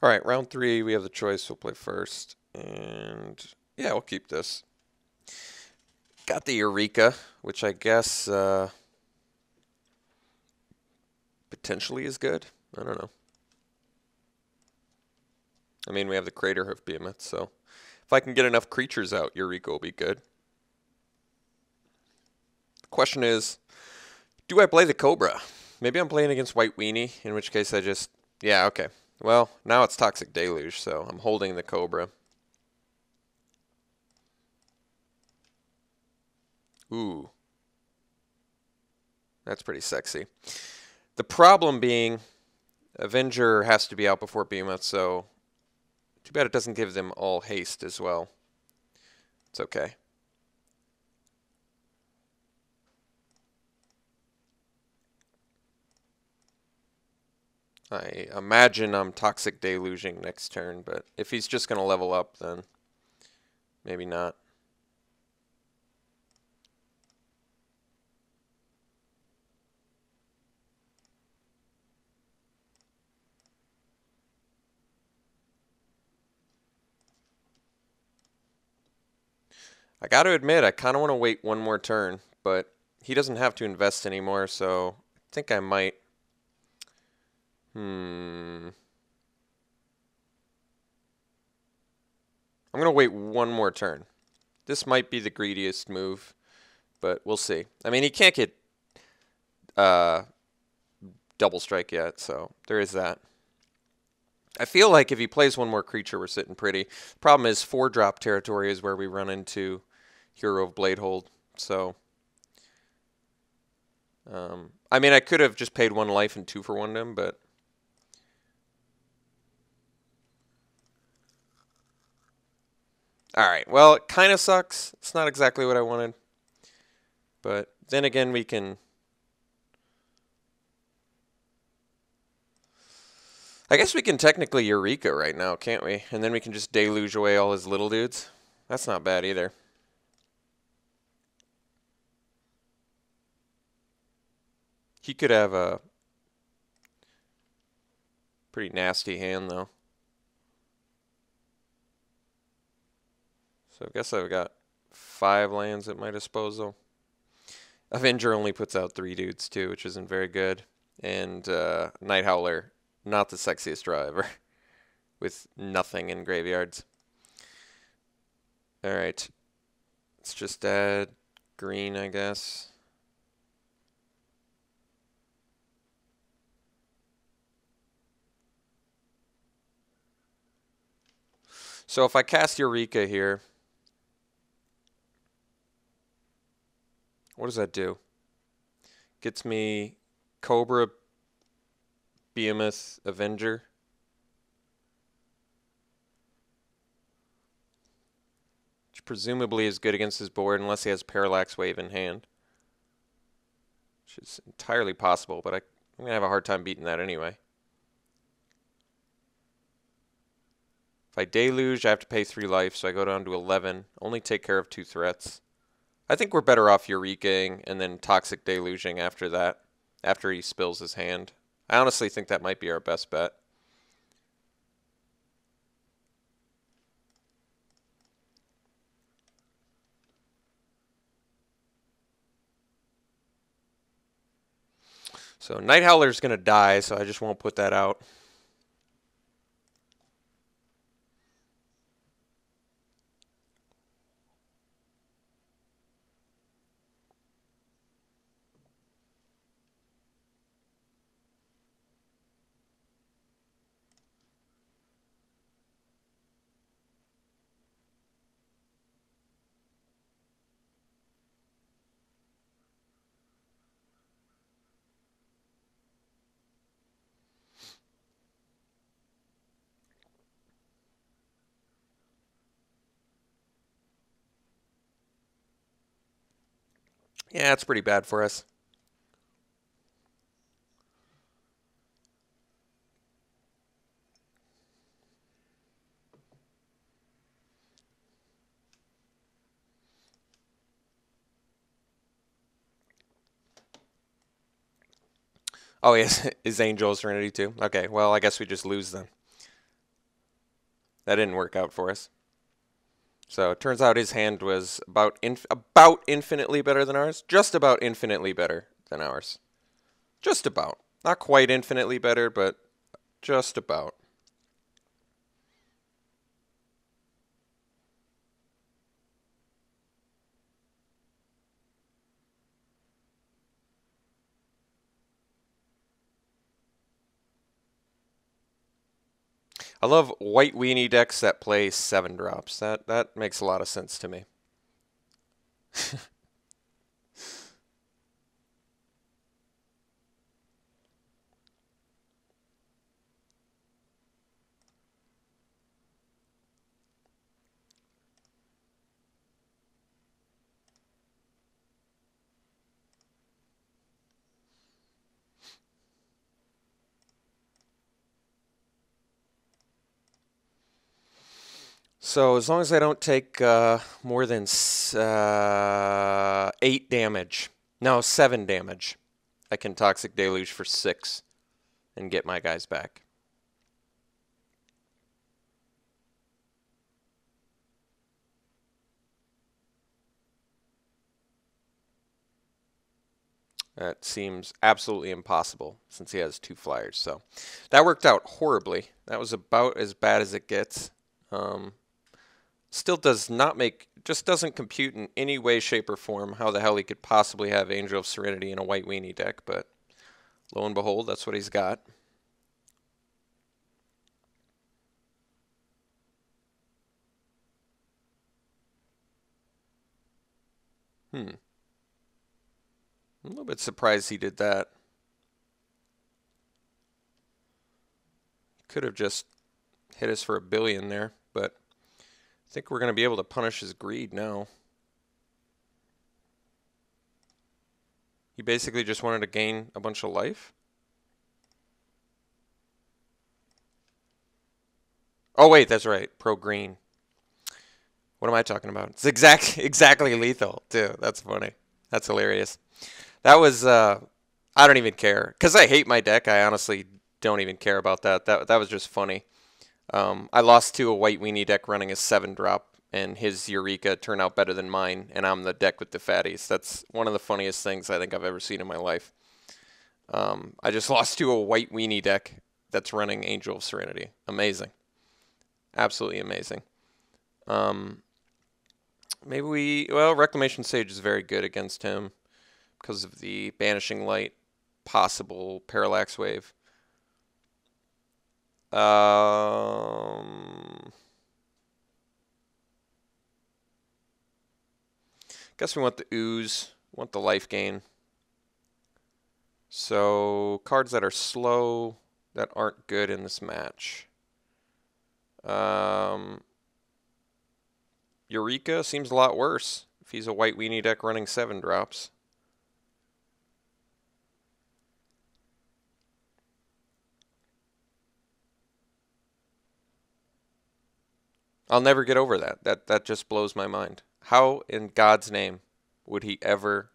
All right, round three, we have the choice. We'll play first. And yeah, we'll keep this. Got the Eureka, which I guess potentially is good. I don't know. I mean, we have the Crater Hoof Behemoth, so if I can get enough creatures out, Eureka will be good. The question is, do I play the Cobra? Maybe I'm playing against White Weenie, in which case I just... Yeah, okay. Well, now it's Toxic Deluge, so I'm holding the Cobra. Ooh, that's pretty sexy. The problem being, Avenger has to be out before Behemoth, so too bad it doesn't give them all haste as well. It's okay. I imagine I'm Toxic Deluging next turn, but if he's just going to level up, then maybe not. I got to admit, I kind of want to wait one more turn, but he doesn't have to invest anymore, so I think I might. I'm going to wait one more turn. This might be the greediest move, but we'll see. I mean, he can't get double strike yet, so there is that. I feel like if he plays one more creature, we're sitting pretty. Problem is, 4-drop territory is where we run into Hero of Bladehold. So, I mean, I could have just paid 1 life and 2 for 1 him, but all right. Well, it kind of sucks. It's not exactly what I wanted, but then again, we can. I guess we can technically Eureka right now, can't we? And then we can just deluge away all his little dudes. That's not bad either. He could have a pretty nasty hand, though. So I guess I've got 5 lands at my disposal. Avenger only puts out 3 dudes, too, which isn't very good. And Night Howler, not the sexiest draw ever, with nothing in graveyards. All right. Let's just add green, I guess. So if I cast Eureka here, what does that do? Gets me Cobra, Behemoth, Avenger. Which presumably is good against his board unless he has Parallax Wave in hand. Which is entirely possible, but I'm going to have a hard time beating that anyway. If I Deluge, I have to pay 3 life, so I go down to 11. Only take care of 2 threats. I think we're better off Eurekaing and then Toxic Deluging after that, after he spills his hand. I honestly think that might be our best bet. So Night Howler's going to die, so I just won't put that out. Yeah, it's pretty bad for us. Oh, yes, his Angel Serenity too. Okay, well, I guess we just lose then. That didn't work out for us. So it turns out his hand was about infinitely better than ours. Just about infinitely better than ours. Just about. Not quite infinitely better, but just about. I love white weenie decks that play 7 drops. That makes a lot of sense to me. So as long as I don't take more than 8 damage, no, 7 damage, I can Toxic Deluge for 6 and get my guys back. That seems absolutely impossible since he has 2 flyers. So that worked out horribly. That was about as bad as it gets. Still does not make, just doesn't compute in any way, shape, or form how the hell he could possibly have Angel of Serenity in a white weenie deck, but lo and behold, that's what he's got. I'm a little bit surprised he did that. Could have just hit us for a billion there, but I think we're going to be able to punish his greed now. He basically just wanted to gain a bunch of life. Oh wait, that's right. Pro green. What am I talking about? It's exactly lethal too. That's funny. That's hilarious. That was I don't even care because I hate my deck. I honestly don't even care about that. That was just funny. I lost to a white weenie deck running a 7-drop, and his Eureka turned out better than mine, and I'm the deck with the fatties. That's one of the funniest things I think I've ever seen in my life. I just lost to a white weenie deck that's running Angel of Serenity. Amazing. Absolutely amazing. Well, Reclamation Sage is very good against him because of the Banishing Light, possible Parallax Wave. Guess we want the ooze, want the life gain. So cards that are slow that aren't good in this match. Eureka seems a lot worse if he's a white weenie deck running 7-drops. I'll never get over that. That just blows my mind. How in God's name would he ever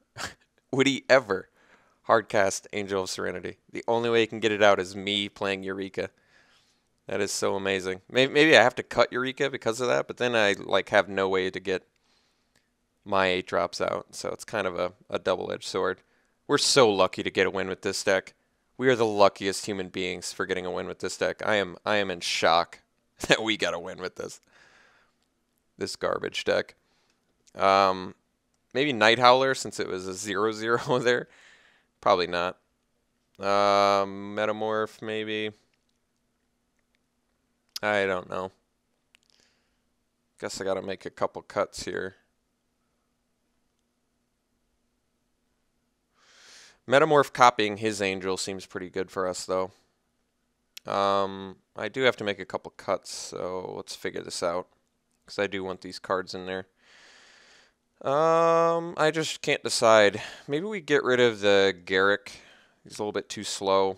hardcast Angel of Serenity? The only way he can get it out is me playing Eureka. That is so amazing. Maybe I have to cut Eureka because of that, but then I like have no way to get my 8-drops out. So it's kind of a double-edged sword. We're so lucky to get a win with this deck. We are the luckiest human beings for getting a win with this deck. I am in shock that we got a win with this garbage deck. Maybe Night Howler since it was a 0/0 there. Probably not. Metamorph maybe. I don't know. Guess I gotta make a couple cuts here. Metamorph copying his Angel seems pretty good for us though. I do have to make a couple cuts, so let's figure this out. Because I do want these cards in there. I just can't decide. Maybe we get rid of the Garrick. He's a little bit too slow.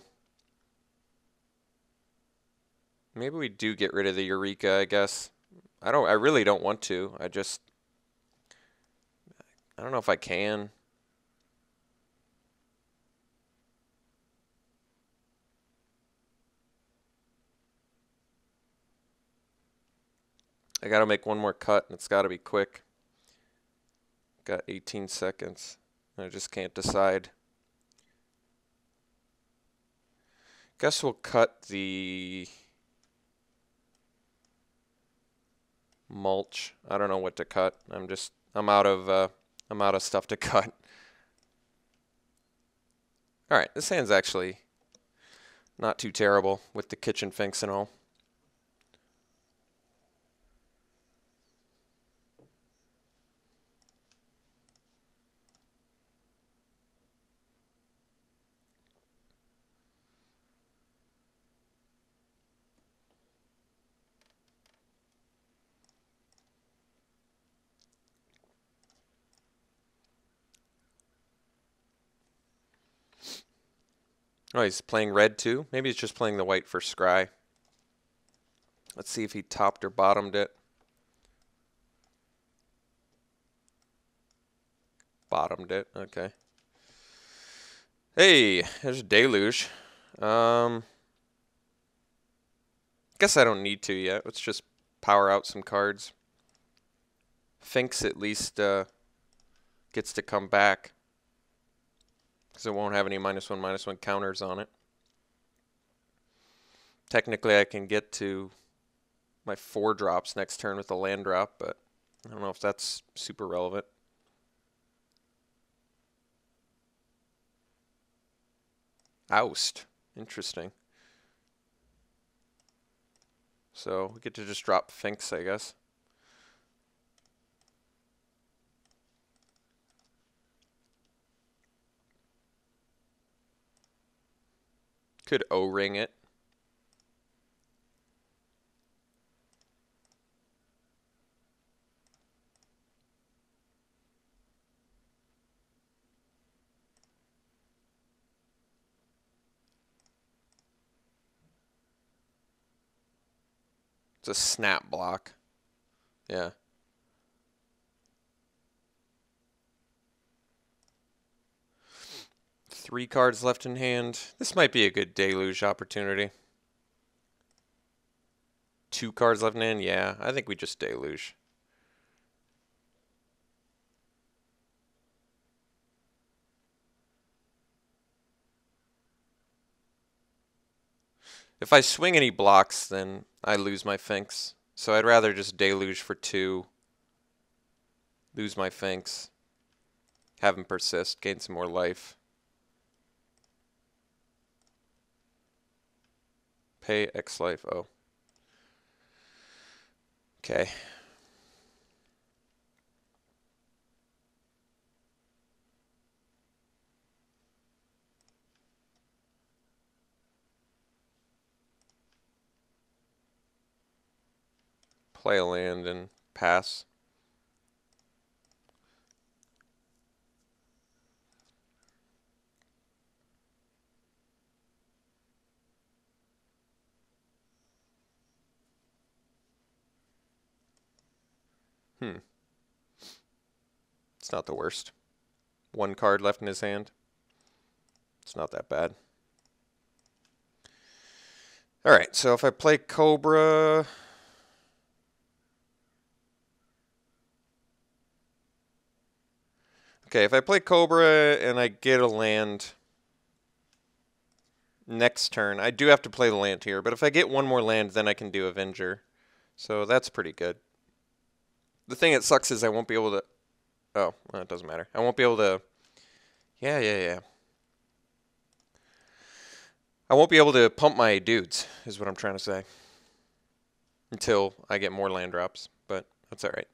Maybe we do get rid of the Eureka, I guess. I really don't want to. I don't know if I can. I gotta make one more cut, and it's gotta be quick. Got 18 seconds. I just can't decide. Guess we'll cut the mulch. I don't know what to cut. I'm out of stuff to cut. All right, this hand's actually not too terrible with the kitchen finks and all. Oh, he's playing red too? Maybe he's just playing the white for scry. Let's see if he topped or bottomed it. Bottomed it, okay. Hey, there's a deluge. Guess I don't need to yet. Let's just power out some cards. Finks at least gets to come back, because it won't have any -1/-1 counters on it. Technically, I can get to my 4 drops next turn with a land drop, but I don't know if that's super relevant. Oust. Interesting. So we get to just drop finks, I guess. Could O-ring it. It's a snap block. Yeah. Three cards left in hand. This might be a good deluge opportunity. 2 cards left in hand? Yeah, I think we just deluge. If I swing any blocks, then I lose my finks. So I'd rather just deluge for 2, lose my finks, have him persist, gain some more life. Pay X life. Oh. Okay. Play a land and pass. It's not the worst. 1 card left in his hand. It's not that bad. Alright, so if I play Cobra... Okay, if I play Cobra and I get a land next turn, I do have to play the land here, but if I get 1 more land, then I can do Avenger. So that's pretty good. The thing that sucks is I won't be able to... Oh, well, it doesn't matter. I won't be able to... Yeah. I won't be able to pump my dudes, is what I'm trying to say. Until I get more land drops, but that's alright.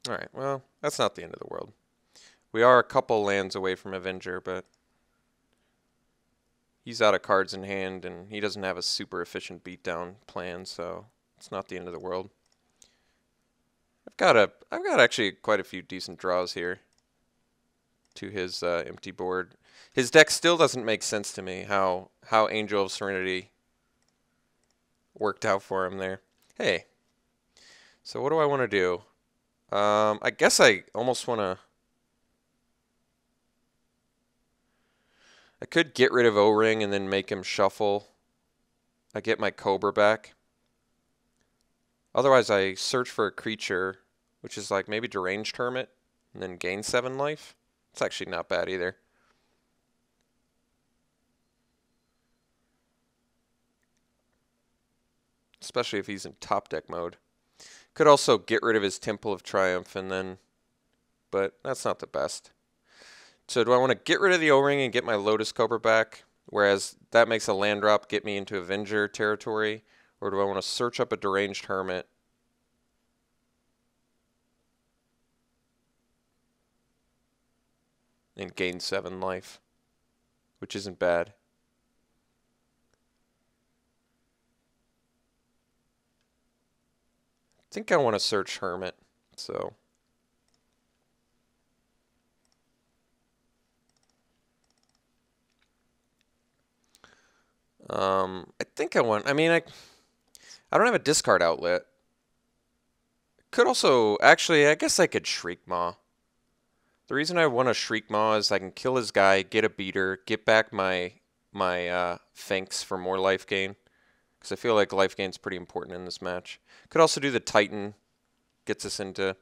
Alright, well, that's not the end of the world. We are a couple lands away from Avenger, but he's out of cards in hand, and he doesn't have a super efficient beatdown plan, so it's not the end of the world. I've got actually quite a few decent draws here to his empty board. His deck still doesn't make sense to me, how Angel of Serenity worked out for him there. Hey, so what do I want to do? I guess I almost want to... I could get rid of O-Ring and then make him shuffle. I get my Cobra back. Otherwise, I search for a creature, which is like maybe Deranged Hermit, and then gain 7 life. It's actually not bad either. Especially if he's in top deck mode. Could also get rid of his Temple of Triumph and then, but that's not the best. So do I want to get rid of the O-Ring and get my Lotus Cobra back, whereas that makes a land drop get me into Avenger territory, or do I want to search up a Deranged Hermit and gain 7 life, which isn't bad. I think I want to search Hermit, so. I think I want, I mean, I don't have a discard outlet. Could also, actually, I guess I could Shriek Maw. The reason I want to Shriek Maw is I can kill his guy, get a beater, get back my Finks for more life gain. Because I feel like life gain is pretty important in this match. Could also do the Titan, gets us into,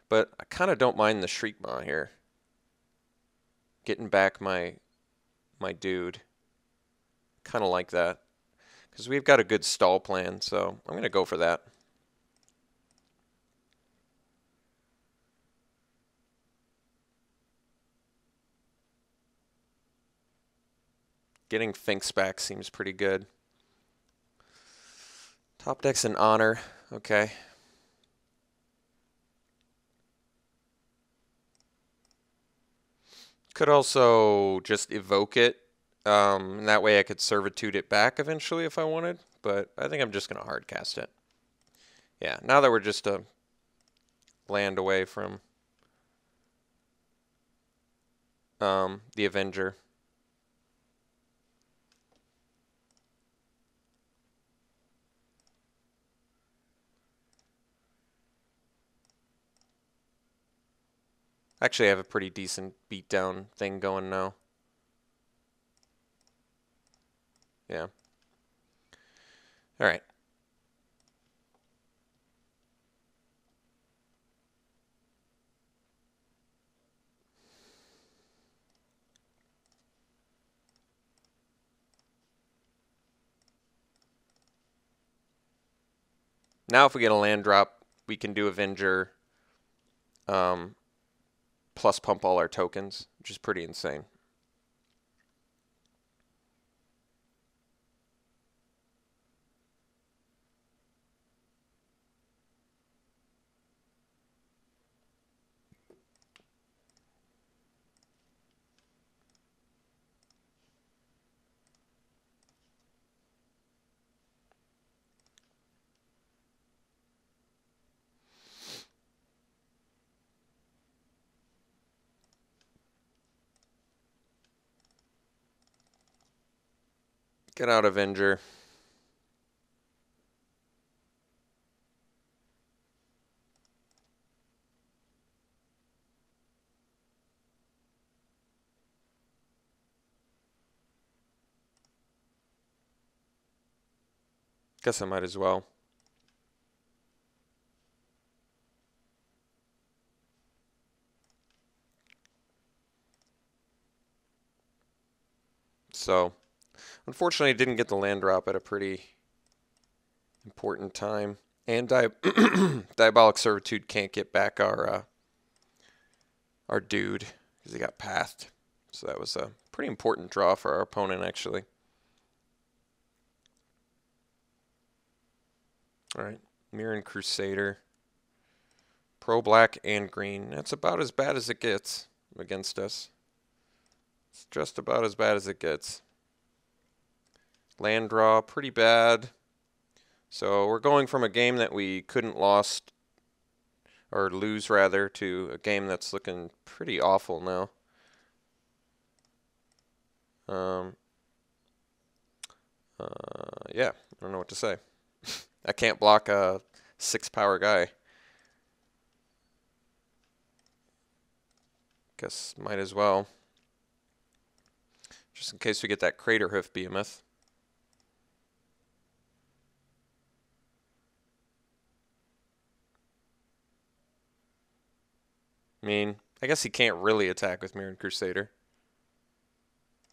but I kind of don't mind the Shriek Maw here. Getting back my dude. Kind of like that. Because we've got a good stall plan, so I'm going to go for that. Getting Finks back seems pretty good. Top deck's an honor. Okay. Could also just evoke it. And that way I could servitude it back eventually if I wanted. But I think I'm just going to hard cast it. Yeah, now that we're just a land away from the Avenger. Actually, I have a pretty decent beatdown thing going now. Yeah. All right. Now if we get a land drop, we can do Avenger plus pump all our tokens, which is pretty insane. Get out Avenger. Guess I might as well. So, unfortunately, I didn't get the land drop at a pretty important time. And Diabolic Servitude can't get back our dude because he got pathed. So that was a pretty important draw for our opponent, actually. All right, Mirren Crusader. Pro black and green. That's about as bad as it gets against us. It's just about as bad as it gets. Land draw, pretty bad. So we're going from a game that we couldn't lost, or lose rather, to a game that's looking pretty awful now. Yeah, I don't know what to say. I can't block a 6-power guy. Guess might as well. Just in case we get that Crater Hoof Behemoth. I mean, I guess he can't really attack with Mirran Crusader.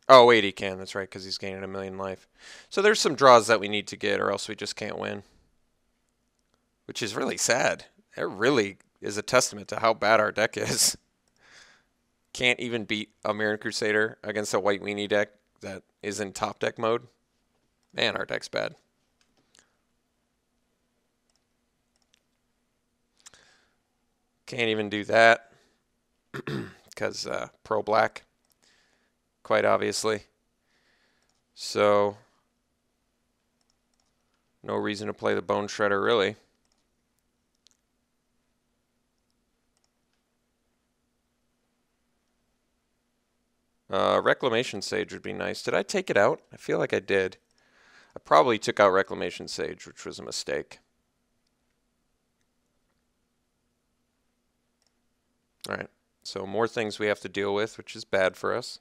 Oh, wait, he can. That's right, because he's gaining 1,000,000 life. So there's some draws that we need to get, or else we just can't win. Which is really sad. It really is a testament to how bad our deck is. Can't even beat a Mirran Crusader against a white weenie deck that is in top deck mode. Man, our deck's bad. Can't even do that because pro black, quite obviously. So, no reason to play the Bone Shredder, really. Reclamation Sage would be nice. Did I take it out? I feel like I did. I probably took out Reclamation Sage, which was a mistake. Alright, so more things we have to deal with, which is bad for us.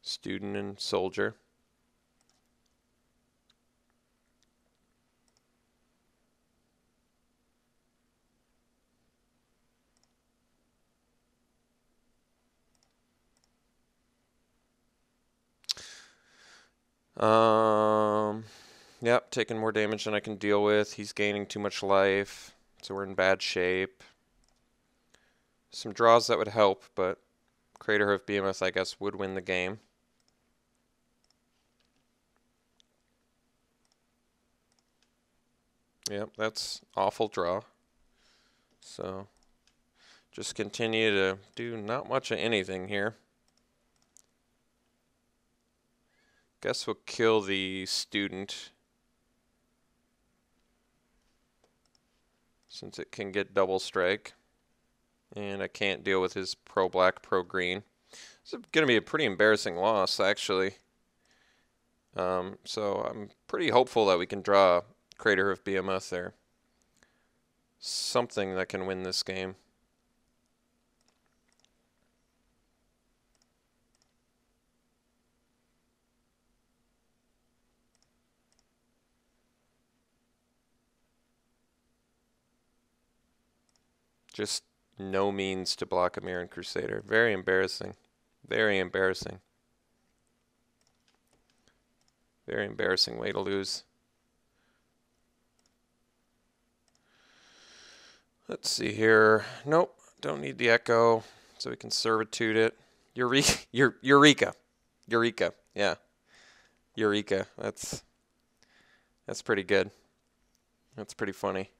Student and soldier. Yep, taking more damage than I can deal with. He's gaining too much life, so we're in bad shape. Some draws that would help, but Craterhoof Behemoth, I guess, would win the game. Yep, that's awful draw. So, just continue to do not much of anything here. Guess we'll kill the student, since it can get double strike. And I can't deal with his pro-black, pro-green. It's going to be a pretty embarrassing loss, actually. So I'm pretty hopeful that we can draw Craterhoof Behemoth there. Something that can win this game. Just no means to block a Mirran Crusader. Very embarrassing. Very embarrassing. Very embarrassing way to lose. Let's see here. Nope, don't need the Echo, so we can Servitude it. Eureka. Eureka. Yeah. Eureka. That's pretty good. That's pretty funny.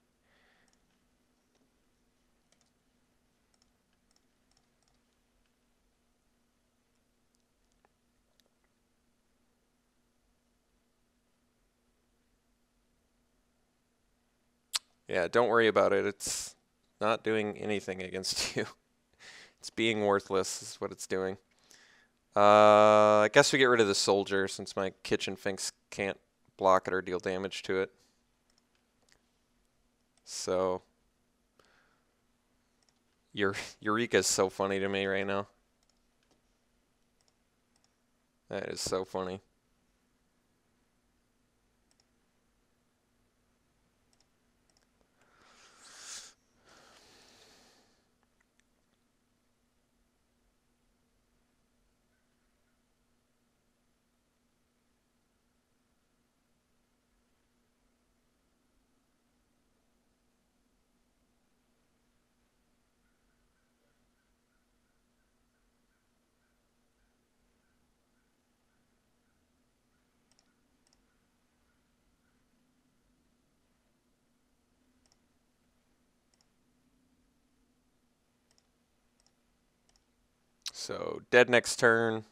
Yeah, don't worry about it. It's not doing anything against you. It's being worthless is what it's doing. I guess we get rid of the soldier since my Kitchen Finks can't block it or deal damage to it. So, Eureka is so funny to me right now. That is so funny. So, dead next turn.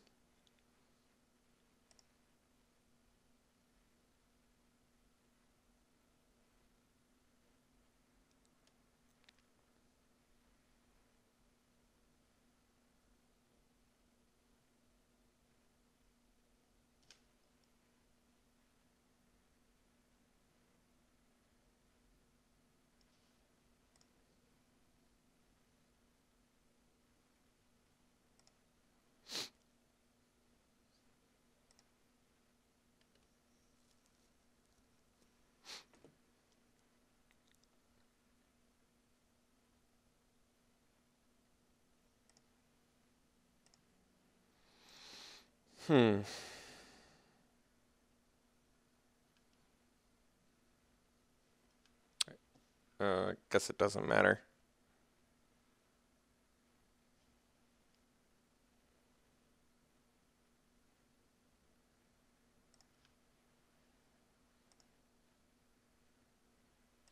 Hmm. I guess it doesn't matter.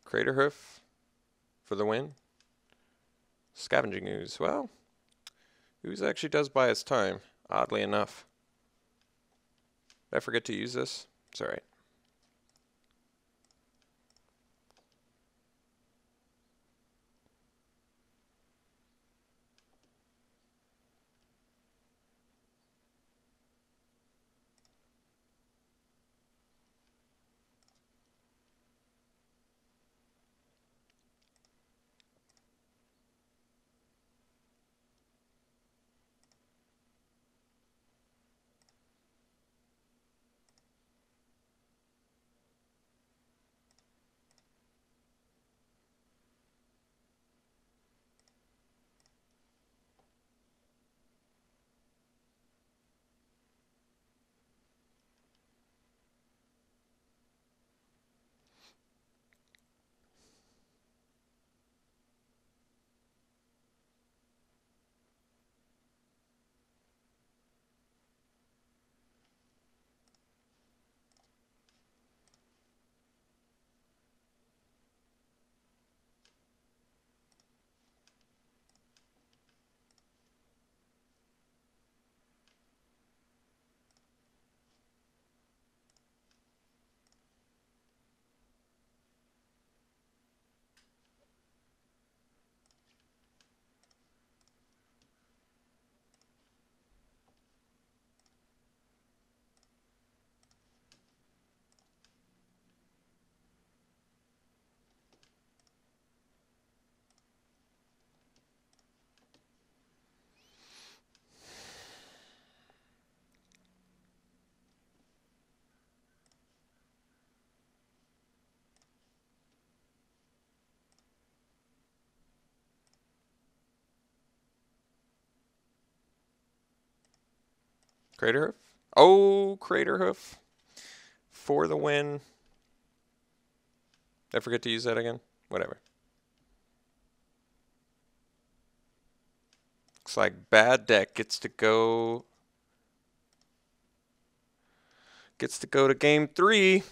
Craterhoof for the win. Scavenging Ooze. Well, Ooze actually does buy us time, oddly enough. Did I forget to use this? It's alright. Craterhoof. Oh, Craterhoof for the win. Did I forget to use that again? Whatever. Looks like bad deck gets to go to game 3.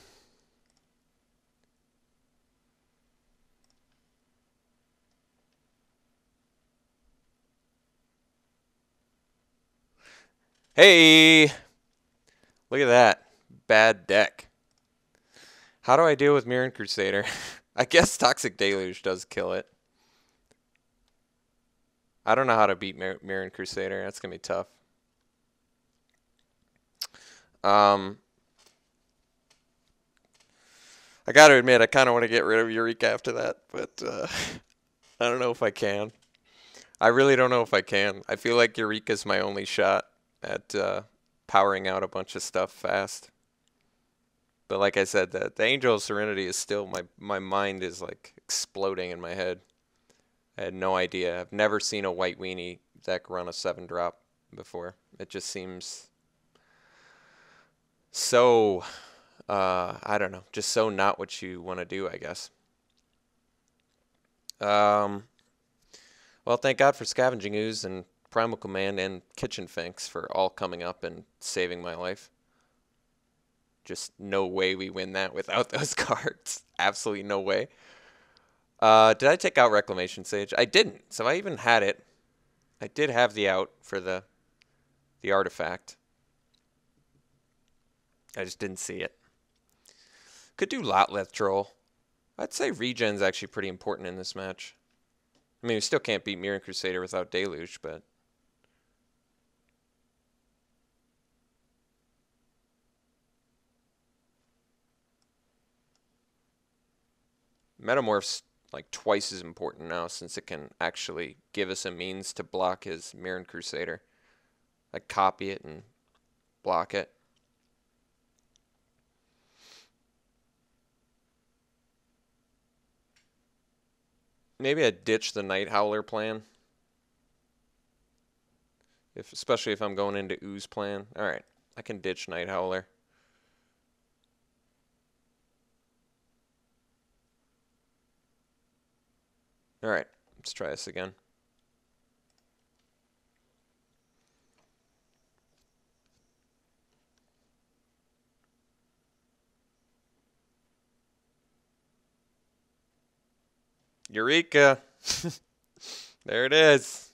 Hey, look at that. Bad deck. How do I deal with Mirren Crusader? I guess Toxic Deluge does kill it. I don't know how to beat Mirren Crusader. That's going to be tough. I got to admit, I kind of want to get rid of Eureka after that, but I don't know if I can. I really don't know if I can. I feel like Eureka's my only shot at powering out a bunch of stuff fast. But like I said, the Angel of Serenity is still, my mind is like exploding in my head. I had no idea. I've never seen a white weenie deck run a 7-drop before. It just seems so, I don't know, just so not what you want to do, I guess. Well, thank God for Scavenging Ooze and Primal Command and Kitchen Finks for all coming up and saving my life. Just no way we win that without those cards. Absolutely no way. Did I take out Reclamation Sage? I didn't. So I even had it. I did have the out for the artifact. I just didn't see it. Could do Lotleth Troll. I'd say regen's actually pretty important in this match. I mean, we still can't beat Mirren Crusader without Deluge, but Metamorph's like twice as important now since it can actually give us a means to block his Mirren Crusader. Like copy it and block it. Maybe I'd ditch the Night Howler plan. Especially if I'm going into Ooze plan. Alright. I can ditch Night Howler. Alright, let's try this again. Eureka! There it is.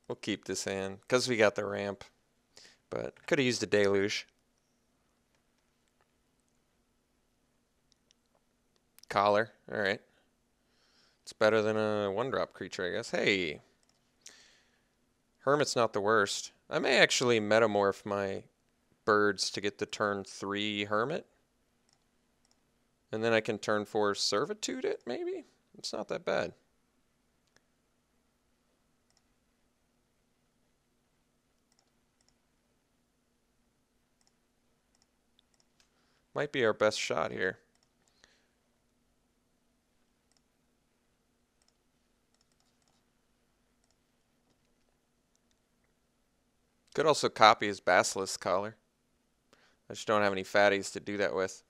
We'll keep this hand because we got the ramp, but could have used a deluge. Collar, alright. It's better than a 1-drop creature, I guess. Hey, Hermit's not the worst. I may actually metamorph my birds to get the turn 3 Hermit. And then I can turn 4 Servitude it, maybe? It's not that bad. Might be our best shot here. Could also copy his Basilisk Collar. I just don't have any fatties to do that with.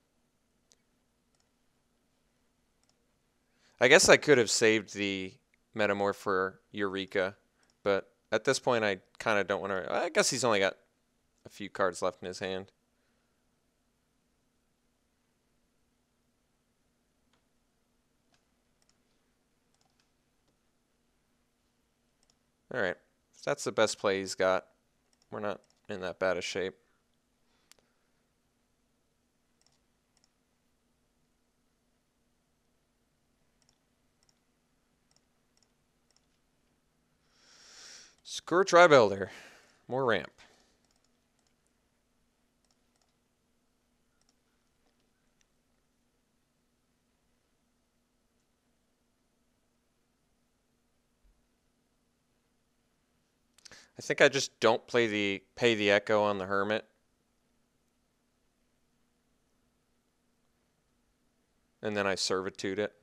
I guess I could have saved the Metamorph for Eureka, but at this point I kind of don't want to. I guess he's only got a few cards left in his hand. Alright, if that's the best play he's got, we're not in that bad a shape. Scourge Tribuilder. More ramp. I think I just don't pay the Echo on the Hermit. And then I Servitude it.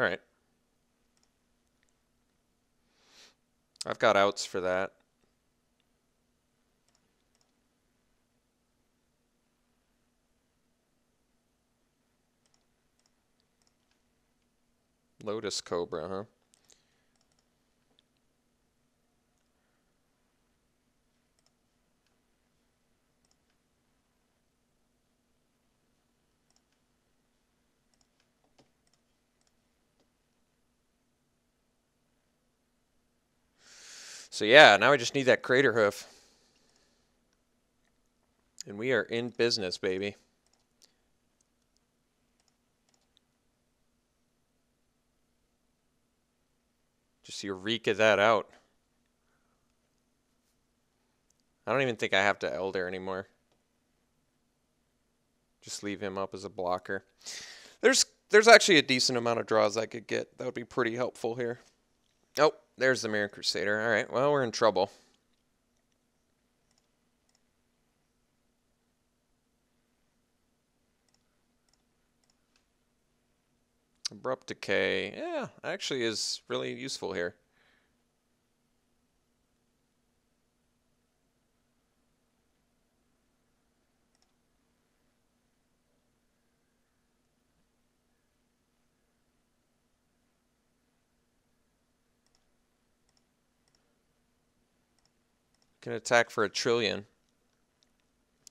Alright. I've got outs for that. Lotus Cobra, huh? So yeah, now we just need that Crater Hoof. And we are in business, baby. Just Eureka that out. I don't even think I have to Elder anymore. Just leave him up as a blocker. There's actually a decent amount of draws I could get. That would be pretty helpful here. Oh, there's the Mirror Crusader. All right, well, we're in trouble. Abrupt Decay. Yeah, actually is really useful here. Can attack for 1 trillion.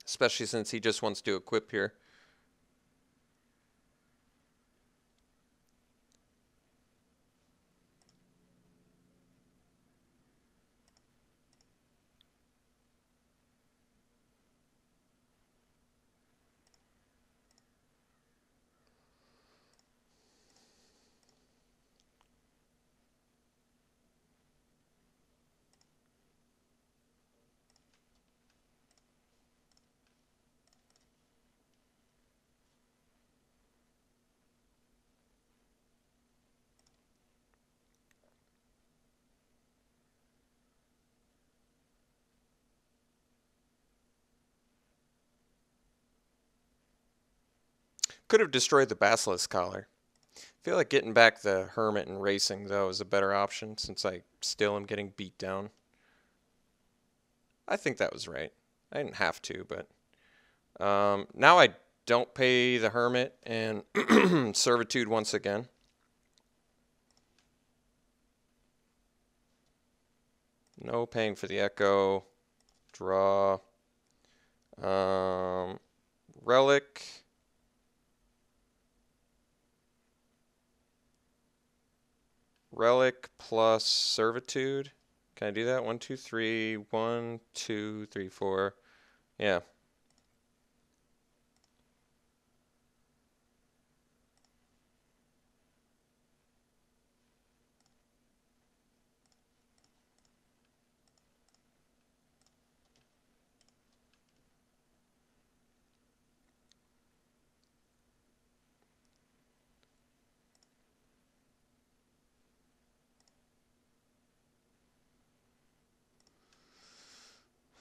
Especially since he just wants to equip here. Could have destroyed the Basilisk Collar. I feel like getting back the Hermit and racing, though, is a better option since I still am getting beat down. I think that was right. I didn't have to, but now I don't pay the Hermit and Servitude once again. No paying for the Echo. Draw. Relic. Relic plus Servitude. Can I do that? 1, 2, 3. 1, 2, 3, 4. Yeah.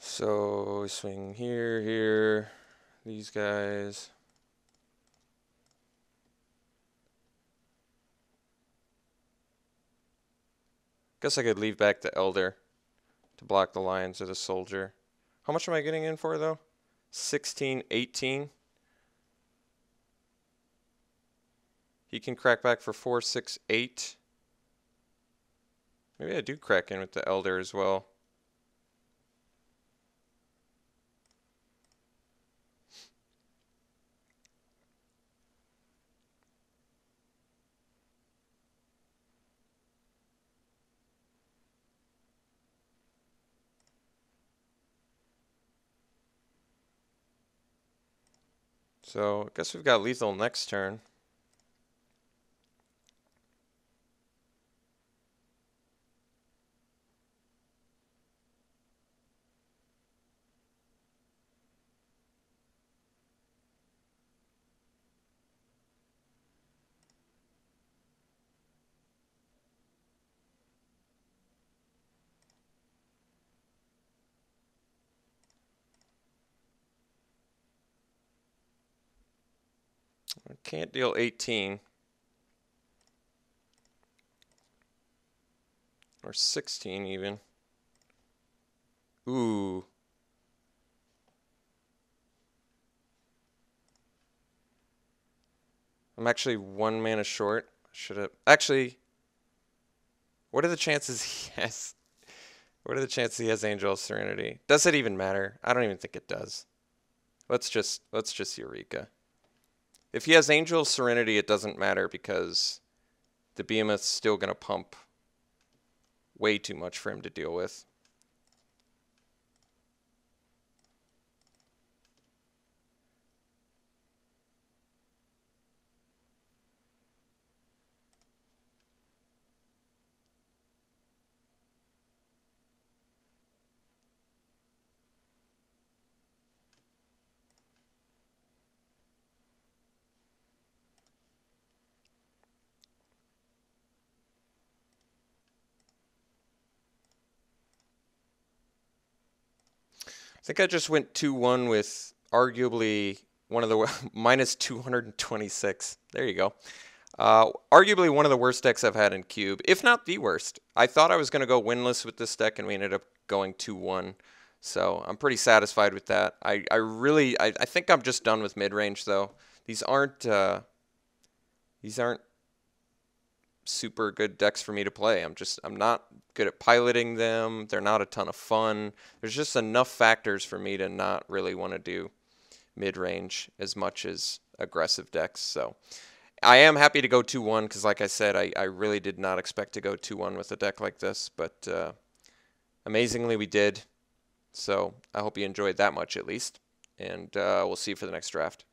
So swing here, here, these guys. Guess I could leave back the Elder to block the Lions or the Soldier. How much am I getting in for, though? 16, 18. He can crack back for 4, 6, 8. Maybe I do crack in with the Elder as well. So I guess we've got lethal next turn. I can't deal 18. Or 16 even. Ooh. I'm actually 1 mana short. Should have actually. What are the chances he has? What are the chances he has Angel of Serenity? Does it even matter? I don't even think it does. Let's just Eureka. If he has Angel of Serenity, it doesn't matter because the Behemoth's still gonna pump way too much for him to deal with. I think I just went 2-1 with arguably one of the minus 226. There you go. Arguably one of the worst decks I've had in Cube, if not the worst. I thought I was going to go winless with this deck, and we ended up going 2-1. So I'm pretty satisfied with that. I think I'm just done with mid-range, though. These aren't super good decks for me to play. I'm not good at piloting them. They're not a ton of fun. There's just enough factors for me to not really want to do mid-range as much as aggressive decks. So I am happy to go 2-1 because, like I said, I really did not expect to go 2-1 with a deck like this, but amazingly we did. So I hope you enjoyed that much at least, and we'll see you for the next draft.